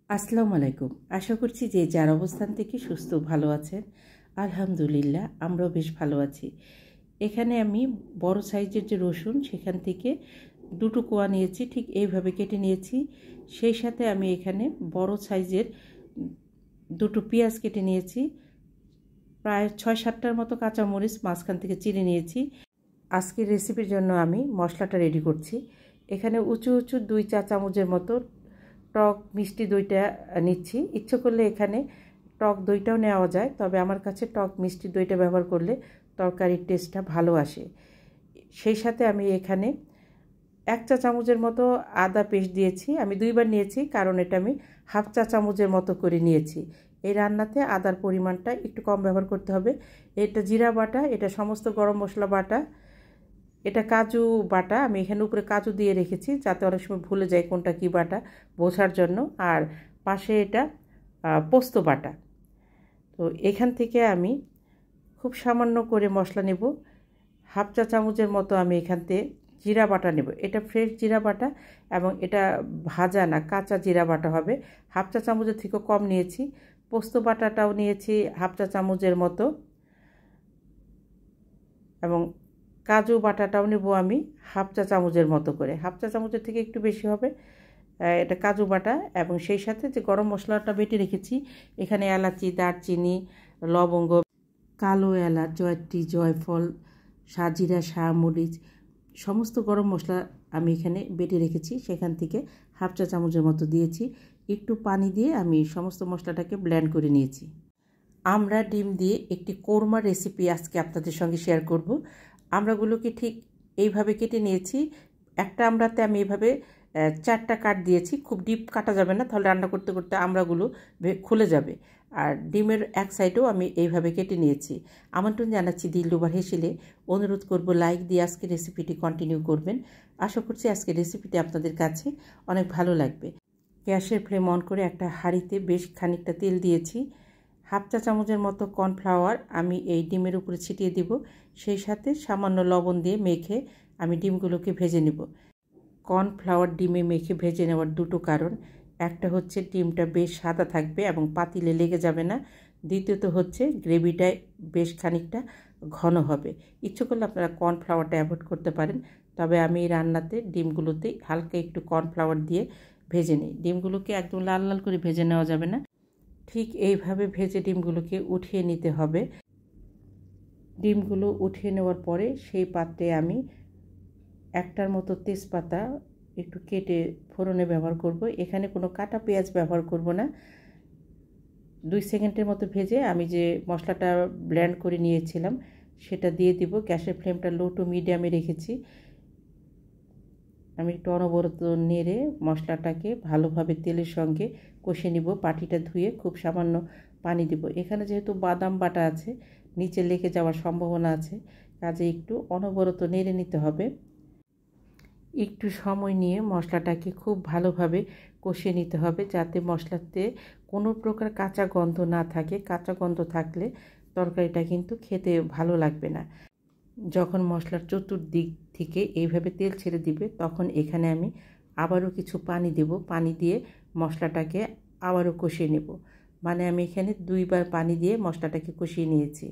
আসসালামু আলাইকুম। আশা করছি যে যার অবস্থান থেকে সুস্থ ভালো আছেন। আলহামদুলিল্লাহ আমরাও বেশ ভালো আছি। এখানে আমি বড় সাইজের যে রসুন সেখান থেকে দুটো কোয়া নিয়েছি, ঠিক এইভাবে কেটে নিয়েছি। সেই সাথে আমি এখানে বড় সাইজের দুটো পেঁয়াজ কেটে নিয়েছি। প্রায় ৬-৭টার মতো কাঁচামরিচ মাঝখান থেকে চিড়ে নিয়েছি। আজকের রেসিপির জন্য আমি মশলাটা রেডি করছি। এখানে উঁচু উঁচু 2 চা চামচের মতো টক মিষ্টি দইটা নিচ্ছি। ইচ্ছে করলে এখানে টক দইটাও নেওয়া যায়, তবে আমার কাছে টক মিষ্টি দইটা ব্যবহার করলে তরকারির টেস্টটা ভালো আসে। সেই সাথে আমি এখানে 1 চা চামচের মতো আদা পেস্ট দিয়েছি। আমি 2বার নিয়েছি, কারণ এটা আমি হাফ চা চামচের মতো করে নিয়েছি। এই রান্নাতে আদার পরিমাণটা একটু কম ব্যবহার করতে হবে। এটা জিরা বাটা, এটা সমস্ত গরম মশলা বাটা, এটা কাজু বাটা। আমি এখানে উপরে কাজু দিয়ে রেখেছি যাতে অনেক সময় ভুলে যাই কোনটা কি বাটা বোঝার জন্য। আর পাশে এটা পোস্ত বাটা। তো এখান থেকে আমি খুব সামান্য করে মশলা নেব। হাফ চা চামচের মতো আমি এখান থেকে জিরা বাটা নেব। এটা ফ্রেশ জিরা বাটা এবং এটা ভাজা না, কাঁচা জিরা বাটা হবে। হাফ চা চামচের থেকেও কম নিয়েছি। পোস্ত বাটাটাও নিয়েছি হাফ চা চামচের মতো, এবং কাজু বাটাটাও নেব আমি হাফ চা চামচের মতো করে। হাফ চা চামচের থেকে একটু বেশি হবে এটা কাজু বাটা। এবং সেই সাথে যে গরম মশলাটা বেটে রেখেছি, এখানে এলাচি, দারচিনি, লবঙ্গ, কালো এলাচ, জয়ত্রী, জয়ফল, সাজিরা, শাহমরিচ, সমস্ত গরম মশলা আমি এখানে বেটে রেখেছি। সেখান থেকে হাফ চা চামচের মতো দিয়েছি। একটু পানি দিয়ে আমি সমস্ত মশলাটাকে ব্লেন্ড করে নিয়েছি। আমরা ডিম দিয়ে একটি কোরমা রেসিপি আজকে আপনাদের সঙ্গে শেয়ার করব। আমড়াগুলোকে ঠিক এইভাবে কেটে নিয়েছি। একটা আমড়াতে আমি এইভাবে 4টা কাট দিয়েছি। খুব ডিপ কাটা যাবে না, তাহলে রান্না করতে করতে আমড়াগুলো খুলে যাবে। আর ডিমের এক সাইডেও আমি এইভাবে কেটে নিয়েছি। আমন্ত্রণ জানাচ্ছি দিলরুবার হেসেলে। অনুরোধ করব লাইক দিয়ে আজকে রেসিপিটি কন্টিনিউ করবেন। আশা করছি আজকের রেসিপিটি আপনাদের কাছে অনেক ভালো লাগবে। গ্যাসের ফ্লেম অন করে একটা হাঁড়িতে বেশ খানিকটা তেল দিয়েছি। হাফ চা চামচের মতো কর্নফ্লাওয়ার আমি এই ডিমের উপরে ছিটিয়ে দিব। সেই সাথে সামান্য লবণ দিয়ে মেখে আমি ডিমগুলোকে ভেজে নেব। কর্নফ্লাওয়ার ডিমে মেখে ভেজে নেওয়ার দুটো কারণ: একটা হচ্ছে ডিমটা বেশ সাদা থাকবে এবং পাতিলে লেগে যাবে না। দ্বিতীয়ত হচ্ছে গ্রেভিটায় বেশ খানিকটা ঘন হবে। ইচ্ছে করলে আপনারা কর্নফ্লাওয়ারটা অ্যাভয়েড করতে পারেন, তবে আমি এই রান্নাতে ডিমগুলোতে হালকা একটু কর্নফ্লাওয়ার দিয়ে ভেজে নিই। ডিমগুলোকে একদম লাল লাল করে ভেজে নেওয়া যাবে না, ঠিক এইভাবে ভেজে ডিমগুলোকে উঠিয়ে নিতে হবে। ডিমগুলো উঠিয়ে নেওয়ার পরে সেই পাত্রে আমি একটার মতো তেজপাতা একটু কেটে ফোড়নে ব্যবহার করব। এখানে কোনো কাটা পেঁয়াজ ব্যবহার করব না। 2 সেকেন্ডের মতো ভেজে আমি যে মশলাটা ব্লেন্ড করে নিয়েছিলাম সেটা দিয়ে দিব। গ্যাসের ফ্লেমটা লো টু মিডিয়ামে রেখেছি। আমি একটু অনবরত নেড়ে মশলাটাকে ভালোভাবে তেলের সঙ্গে কষে নিব। বাটিটা ধুয়ে খুব সামান্য পানি দিব। এখানে যেহেতু বাদাম বাটা আছে, নিচে লেগে যাওয়ার সম্ভাবনা আছে, কাজে একটু অনবরত নেড়ে নিতে হবে। একটু সময় নিয়ে মশলাটাকে খুব ভালোভাবে কষিয়ে নিতে হবে, যাতে মশলাতে কোনো প্রকার কাঁচা গন্ধ না থাকে। কাঁচা গন্ধ থাকলে তরকারিটা কিন্তু খেতে ভালো লাগবে না। যখন মশলার চতুর্দিক থেকে এইভাবে তেল ছেড়ে দিবে, তখন এখানে আমি আবারও কিছু পানি দেব। পানি দিয়ে মশলাটাকে আবারও কষিয়ে নেব। মানে আমি এখানে 2বার পানি দিয়ে মশলাটাকে কষিয়ে নিয়েছি।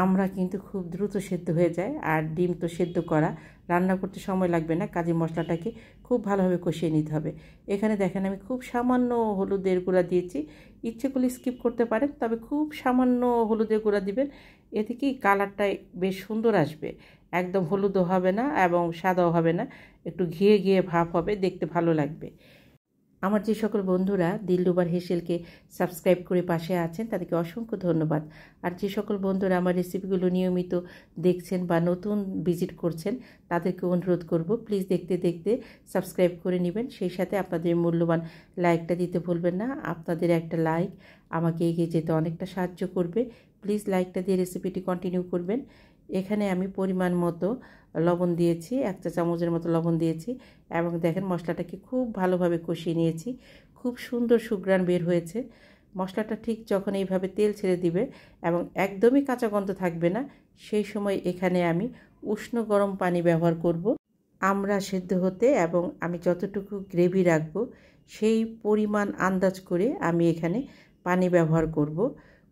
আমরা কিন্তু খুব দ্রুত সেদ্ধ হয়ে যায়, আর ডিম তো সেদ্ধ করা, রান্না করতে সময় লাগবে না। কাজে মশলাটাকে খুব ভালোভাবে কষিয়ে নিতে হবে। এখানে দেখেন আমি খুব সামান্য হলুদের গুঁড়া দিয়েছি। ইচ্ছে করলে স্কিপ করতে পারেন, তবে খুব সামান্য হলুদের গুঁড়া দিবেন। এতে কি কালারটা বেশ সুন্দর আসবে। একদম হলুদও হবে না এবং সাদাও হবে না, একটু ঘিয়ে ঘিয়ে ভাব হবে, দেখতে ভালো লাগবে। আমার যে সকল বন্ধুরা দিলরুবার হেসেলকে সাবস্ক্রাইব করে পাশে আছেন তাদেরকে অসংখ্য ধন্যবাদ। আর যে সকল বন্ধুরা আমার রেসিপিগুলো নিয়মিত দেখছেন বা নতুন ভিজিট করছেন, তাদেরকে অনুরোধ করব প্লিজ দেখতে দেখতে সাবস্ক্রাইব করে নেবেন। সেই সাথে আপনাদের মূল্যবান লাইকটা দিতে ভুলবেন না। আপনাদের একটা লাইক আমাকে এগিয়ে যেতে অনেকটা সাহায্য করবে। প্লিজ লাইকটা দিয়ে রেসিপিটি কন্টিনিউ করবেন। এখানে আমি পরিমাণ মতো লবণ দিয়েছি, 1 চা চামচের মতো লবণ দিয়েছি, এবং দেখেন মশলাটাকে খুব ভালোভাবে কষিয়ে নিয়েছি। খুব সুন্দর সুঘ্রাণ বের হয়েছে। মশলাটা ঠিক যখন এইভাবে তেল ছেড়ে দিবে এবং একদমই কাঁচা গন্ধ থাকবে না, সেই সময় এখানে আমি উষ্ণ গরম পানি ব্যবহার করব। আমরা সেদ্ধ হতে এবং আমি যতটুকু গ্রেভি রাখবো সেই পরিমাণ আন্দাজ করে আমি এখানে পানি ব্যবহার করব।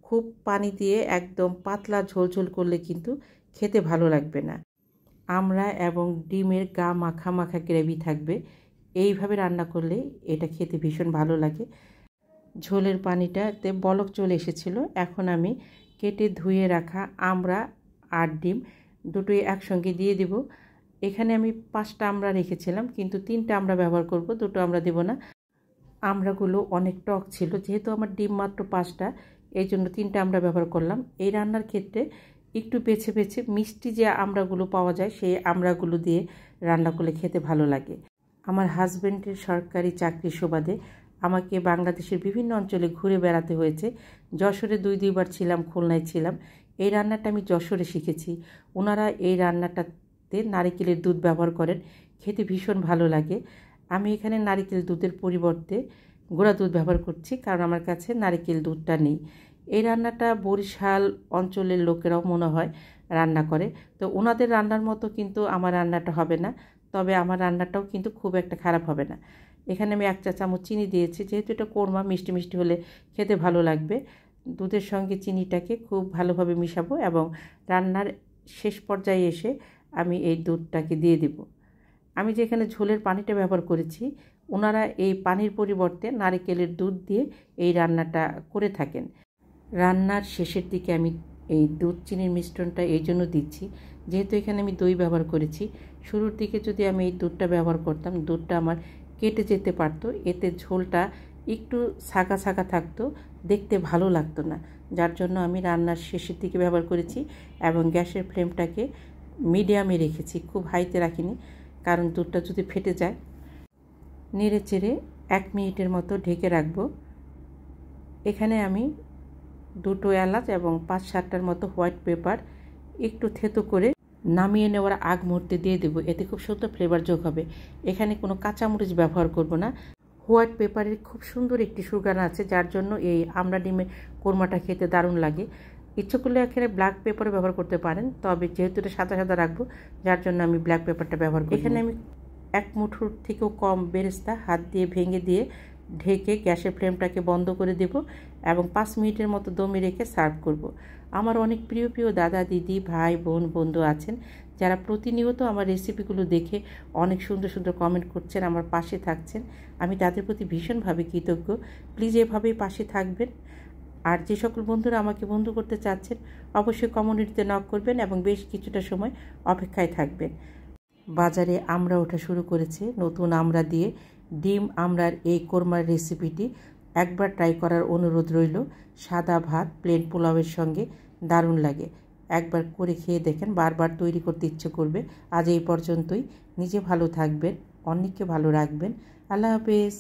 খুব পানি দিয়ে একদম পাতলা ঝোল করলে কিন্তু খেতে ভালো লাগবে না। আমরা এবং ডিমের গা মাখা মাখা গ্রেভি থাকবে, এইভাবে রান্না করলে এটা খেতে ভীষণ ভালো লাগে। ঝোলের পানিটাতে বলক চলে এসেছিল। এখন আমি কেটে ধুয়ে রাখা আমড়া আর ডিম দুটোই একসঙ্গে দিয়ে দেব। এখানে আমি 5টা আমড়া রেখেছিলাম, কিন্তু 3টা আমড়া ব্যবহার করব, 2টো আমড়া দেব না। আমড়াগুলো অনেক টক ছিল, যেহেতু আমার ডিম মাত্র 5টা, এই জন্য 3টা আমড়া ব্যবহার করলাম। এই রান্নার ক্ষেত্রে একটু বেছে বেছে মিষ্টি যে আমড়াগুলো পাওয়া যায় সেই আমড়াগুলো দিয়ে রান্না করলে খেতে ভালো লাগে। আমার হাজব্যান্ডের সরকারি চাকরির সুবাদে আমাকে বাংলাদেশের বিভিন্ন অঞ্চলে ঘুরে বেড়াতে হয়েছে। যশোরে 2-2বার ছিলাম, খুলনায় ছিলাম। এই রান্নাটা আমি যশোরে শিখেছি। ওনারা এই রান্নাটাতে নারিকেলের দুধ ব্যবহার করেন, খেতে ভীষণ ভালো লাগে। আমি এখানে নারিকেল দুধের পরিবর্তে গুঁড়া দুধ ব্যবহার করছি, কারণ আমার কাছে নারিকেল দুধটা নেই। এই রান্নাটা বরিশাল অঞ্চলের লোকেরাও মনে হয় রান্না করে। তো ওনাদের রান্নার মতো কিন্তু আমার রান্নাটা হবে না, তবে আমার রান্নাটাও কিন্তু খুব একটা খারাপ হবে না। এখানে আমি 1 চা চামচ চিনি দিয়েছি, যেহেতু এটা কোরমা, মিষ্টি মিষ্টি হলে খেতে ভালো লাগবে। দুধের সঙ্গে চিনিটাকে খুব ভালোভাবে মিশাবো এবং রান্নার শেষ পর্যায়ে এসে আমি এই দুধটাকে দিয়ে দেব। আমি যেখানে ঝোলের পানিটা ব্যবহার করেছি, ওনারা এই পানির পরিবর্তে নারিকেলের দুধ দিয়ে এই রান্নাটা করে থাকেন। রান্নার শেষের দিকে আমি এই দুধ চিনির মিশ্রণটা এই জন্য দিচ্ছি, যেহেতু এখানে আমি দই ব্যবহার করেছি। শুরুর দিকে যদি আমি এই দুধটা ব্যবহার করতাম, দুধটা আমার কেটে যেতে পারতো, এতে ঝোলটা একটু ছাকা ছাকা থাকতো, দেখতে ভালো লাগতো না। যার জন্য আমি রান্নার শেষের দিকে ব্যবহার করেছি এবং গ্যাসের ফ্লেমটাকে মিডিয়ামে রেখেছি, খুব হাইতে রাখিনি, কারণ দুধটা যদি ফেটে যায়। নেড়ে চেড়ে 1 মিনিটের মতো ঢেকে রাখবো। এখানে আমি 2টো এলাচ এবং 5-7টার মতো হোয়াইট পেপার একটু থেতো করে নামিয়ে নেওয়ার আগ মুহূর্তে দিয়ে দেবো, এতে খুব সুন্দর ফ্লেভার যোগ হবে। এখানে কোনো কাঁচামরিচ ব্যবহার করব না। হোয়াইট পেপারের খুব সুন্দর একটি সুগন্ধ আছে, যার জন্য এই আমড়া ডিমের কোরমাটা খেতে দারুণ লাগে। ইচ্ছে করলে এখানে ব্ল্যাক পেপারও ব্যবহার করতে পারেন, তবে যেহেতু এটা সাদা সাদা রাখবো, যার জন্য আমি ব্ল্যাক পেপারটা ব্যবহার করি। এখানে আমি 1 মুঠোর থেকেও কম বেরেস্তা হাত দিয়ে ভেঙে দিয়ে ঢেকে গ্যাসের ফ্লেমটাকে বন্ধ করে দেব এবং 5 মিনিটের মতো দমে রেখে সার্ভ করব। আমার অনেক প্রিয় দাদা, দিদি, ভাই, বোন, বন্ধু আছেন যারা প্রতিনিয়ত আমার রেসিপিগুলো দেখে অনেক সুন্দর সুন্দর কমেন্ট করছেন, আমার পাশে থাকছেন। আমি তাদের প্রতি ভীষণভাবে কৃতজ্ঞ। প্লিজ এভাবেই পাশে থাকবেন। আর যে সকল বন্ধুরা আমাকে বন্ধু করতে চাচ্ছেন, অবশ্যই কমিউনিটিতে নক করবেন এবং বেশ কিছুটা সময় অপেক্ষায় থাকবেন। বাজারে আমড়া ওঠা শুরু করেছে, নতুন আমড়া দিয়ে ডিম আমড়ার এই কোরমার রেসিপিটি একবার ট্রাই করার অনুরোধ রইল। সাদা ভাত, প্লেন পোলাওয়ের সঙ্গে দারুণ লাগে। একবার করে খেয়ে দেখেন, বারবার তৈরি করতে ইচ্ছে করবে। আজ এই পর্যন্তই। নিজে ভালো থাকবেন, অন্যকে ভালো রাখবেন। আল্লাহ হাফেজ।